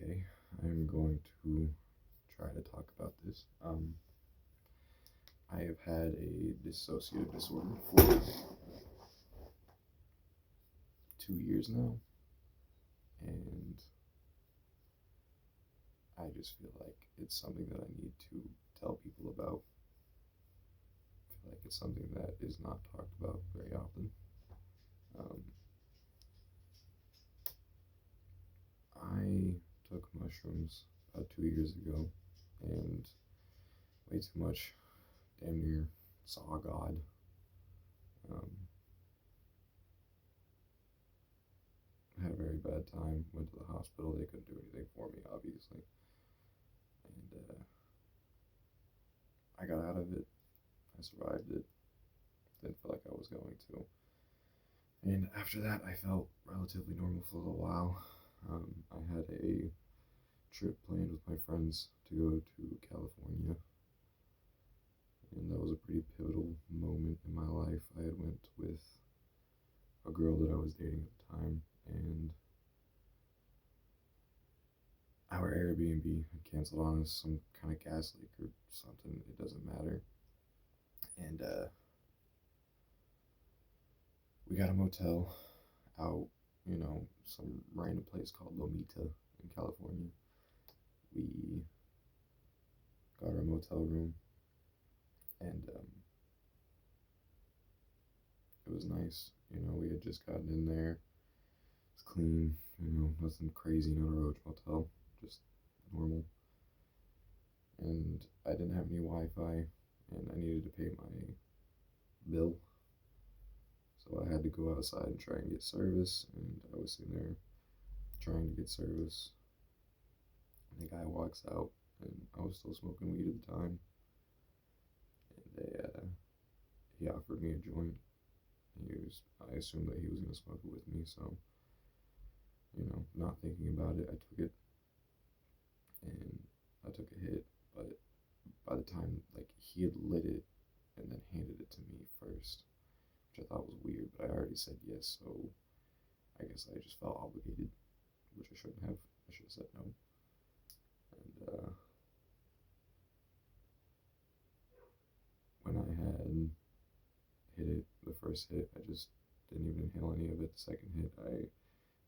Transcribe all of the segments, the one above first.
Okay, I'm going to try to talk about this. I have had a dissociative disorder for 2 years now, and I just feel like it's something that I need to tell people about. I feel like it's something that is not talked about very often. Um, I took mushrooms about 2 years ago, and way too much, damn near saw God. Um, I had a very bad time. Went to the hospital. They couldn't do anything for me, obviously. And I got out of it. I survived it. Didn't feel like I was going to. And after that, I felt relatively normal for a little while. I had a trip planned with my friends to go to California, and that was a pretty pivotal moment in my life. I had went with a girl that I was dating at the time, and our Airbnb had canceled on us, some kind of gas leak or something. It doesn't matter. And we got a motel out, some random place called Lomita in California. We got our motel room, and it was nice. We had just gotten in there. It's clean, nothing crazy, not a roach motel, just normal. And I didn't have any Wi-Fi, and I needed to pay my bill. So I had to go outside and try and get service, and I was sitting there trying to get service. And the guy walks out, and I was still smoking weed at the time. And he offered me a joint. I assumed that he was going to smoke it with me, so, not thinking about it, I took it, and I took a hit, but by the time, he had lit it and then handed it to me first, which I thought was weird, but I already said yes, so I guess I just felt obligated, which I shouldn't have. I should have said no. And when I had hit it, the first hit, I just didn't even inhale any of it. The second hit, I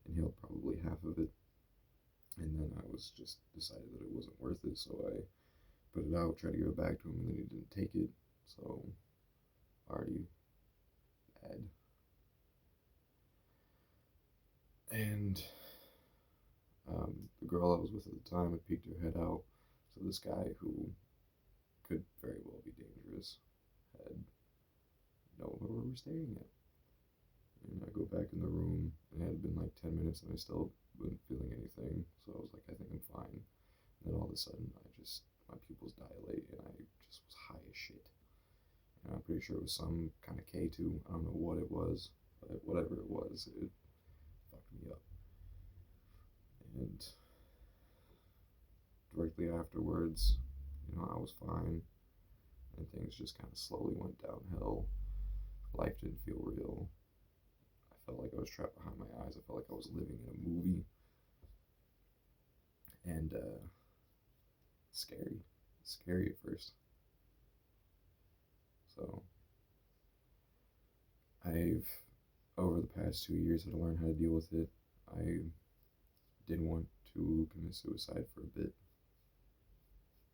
inhaled probably half of it, and then I was just decided that it wasn't worth it, so I put it out, tried to give it back to him, and then he didn't take it, so already bad. And the girl I was with at the time had peeked her head out, so this guy, who could very well be dangerous, had known where we were staying at. And I go back in the room, and it had been 10 minutes, and I still wasn't feeling anything, so I was like, I think I'm fine. And then all of a sudden, my pupils dilate, and I just was high as shit. And I'm pretty sure it was some kind of K2. I don't know what it was, but whatever it was, it fucked me up. And directly afterwards, I was fine, and things just kind of slowly went downhill. Life didn't feel real. I felt like I was trapped behind my eyes. I felt like I was living in a movie. And scary at first. So I've, over the past 2 years, had to learn how to deal with it. I did want to commit suicide for a bit,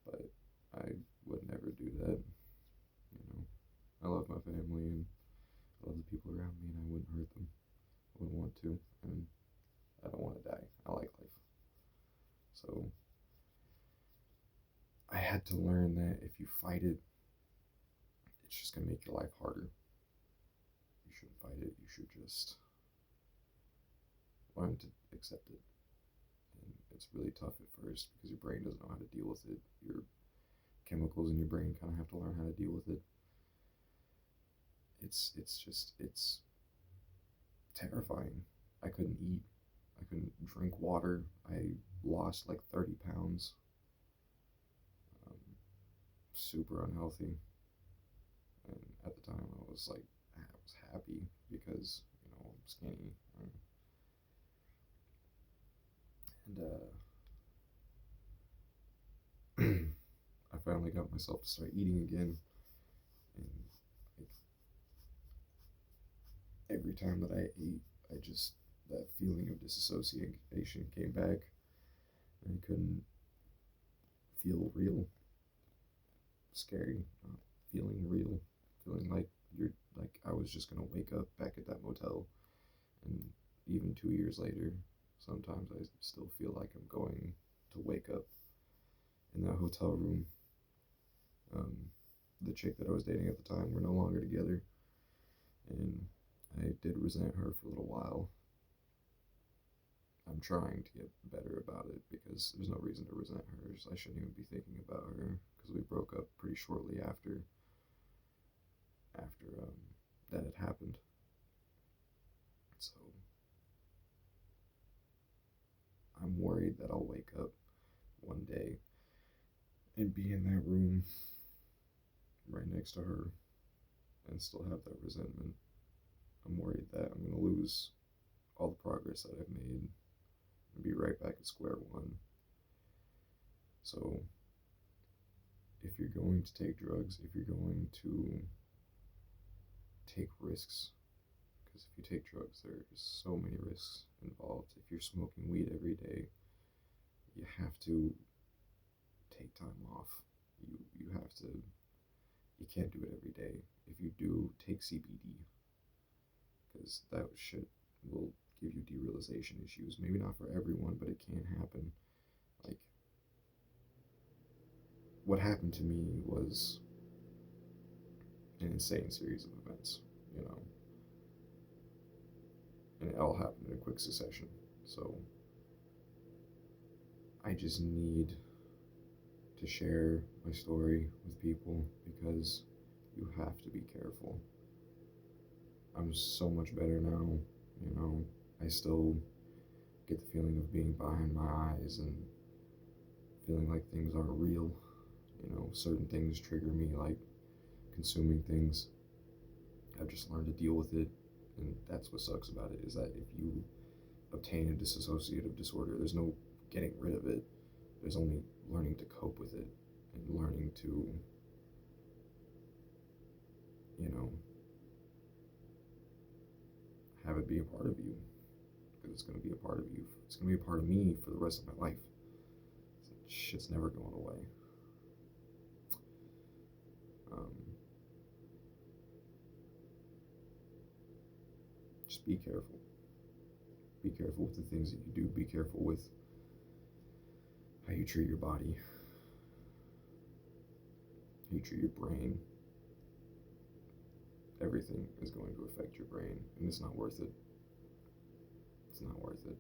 but I would never do that. I love my family, and I love the people around me, and I wouldn't hurt them. I wouldn't want to, and I don't want to die. I like life. So I had to learn that if you fight it, it's just going to make your life harder. You shouldn't fight it. You should just learn to accept it. And it's really tough at first because your brain doesn't know how to deal with it. Your chemicals in your brain kind of have to learn how to deal with it. It's terrifying. I couldn't eat. I couldn't drink water. I lost 30 pounds. Super unhealthy. And at the time, I was happy because I'm skinny. And finally got myself to start eating again, and like every time that I ate, I just that feeling of disassociation came back, and I couldn't feel real. Scary, not feeling real, feeling like you're like I was just gonna wake up back at that motel, and even 2 years later, sometimes I still feel like I'm going to wake up in that hotel room. Um, the chick that I was dating at the time, we're no longer together, and I did resent her for a little while. I'm trying to get better about it because there's no reason to resent her. I shouldn't even be thinking about her because we broke up pretty shortly after that had happened. So I'm worried that I'll wake up one day and be in that room right next to her and still have that resentment. I'm worried that I'm going to lose all the progress that I've made and be right back at square one. So, if you're going to take drugs, if you're going to take risks, because if you take drugs, there's so many risks involved. If you're smoking weed every day, you have to take time off. You have to. You can't do it every day. If you do, take CBD, because that shit will give you derealization issues. Maybe not for everyone, but it can happen. Like, what happened to me was an insane series of events, you know, and it all happened in a quick succession. So I just need to share my story with people because you have to be careful. I'm so much better now, you know. I still get the feeling of being behind my eyes and feeling like things aren't real. You know, certain things trigger me, like consuming things. I've just learned to deal with it, and that's what sucks about it, is that if you obtain a dissociative disorder, there's no getting rid of it. There's only learning to cope with it and learning to, you know, have it be a part of you, because it's going to be a part of you. It's going to be a part of me for the rest of my life. Shit's never going away. Um, just be careful. Be careful with the things that you do. Be careful with how you treat your body, how you treat your brain. Everything is going to affect your brain, and it's not worth it. It's not worth it.